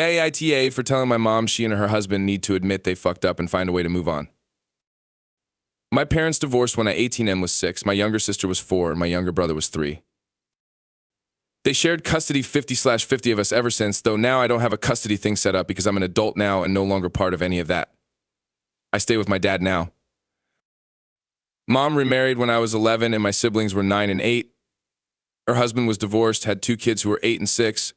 AITA for telling my mom she and her husband need to admit they fucked up and find a way to move on. My parents divorced when I 18 and was 6, my younger sister was 4, and my younger brother was 3. They shared custody 50/50 of us ever since, though now I don't have a custody thing set up because I'm an adult now and no longer part of any of that. I stay with my dad now. Mom remarried when I was 11 and my siblings were 9 and 8. Her husband was divorced, had 2 kids who were 8 and 6.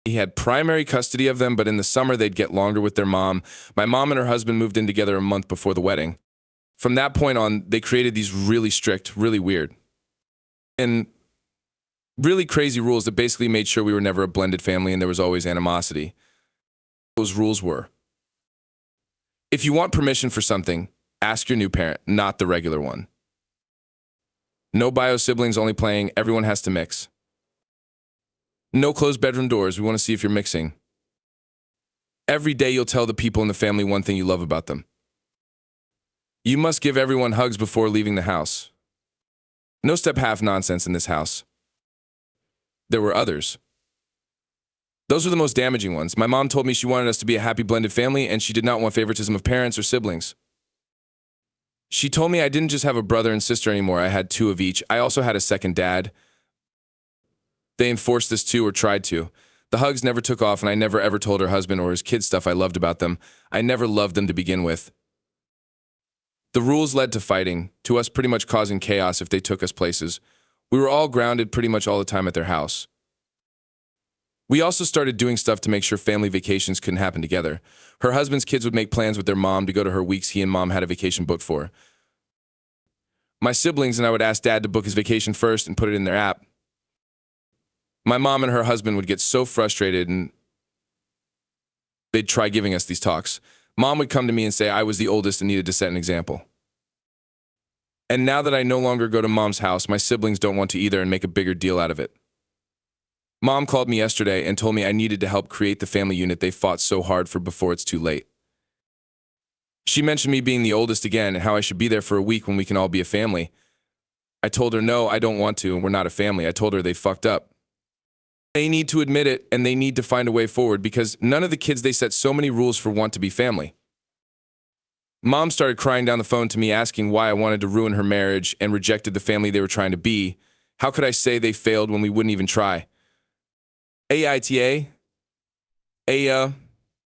He had primary custody of them, but in the summer they'd get longer with their mom. My mom and her husband moved in together a month before the wedding. From that point on, they created these really strict, really weird, and really crazy rules that basically made sure we were never a blended family and there was always animosity. Those rules were: if you want permission for something, ask your new parent, not the regular one. No bio siblings only playing, everyone has to mix. No closed bedroom doors, we want to see if you're mixing. Every day you'll tell the people in the family one thing you love about them. You must give everyone hugs before leaving the house. No step-half nonsense in this house. There were others. Those were the most damaging ones. My mom told me she wanted us to be a happy blended family and she did not want favoritism of parents or siblings. She told me I didn't just have a brother and sister anymore, I had 2 of each. I also had a second dad. They enforced this too, or tried to. The hugs never took off and I never ever told her husband or his kids stuff I loved about them. I never loved them to begin with. The rules led to fighting, to us pretty much causing chaos if they took us places. We were all grounded pretty much all the time at their house. We also started doing stuff to make sure family vacations couldn't happen together. Her husband's kids would make plans with their mom to go to her weeks he and mom had a vacation booked for. My siblings and I would ask dad to book his vacation first and put it in their app. My mom and her husband would get so frustrated and they'd try giving us these talks. Mom would come to me and say I was the oldest and needed to set an example. And now that I no longer go to mom's house, my siblings don't want to either and make a bigger deal out of it. Mom called me yesterday and told me I needed to help create the family unit they fought so hard for before it's too late. She mentioned me being the oldest again and how I should be there for a week when we can all be a family. I told her no, I don't want to and we're not a family. I told her they fucked up. They need to admit it and they need to find a way forward because none of the kids they set so many rules for want to be family. Mom started crying down the phone to me asking why I wanted to ruin her marriage and rejected the family they were trying to be. How could I say they failed when we wouldn't even try? AITA?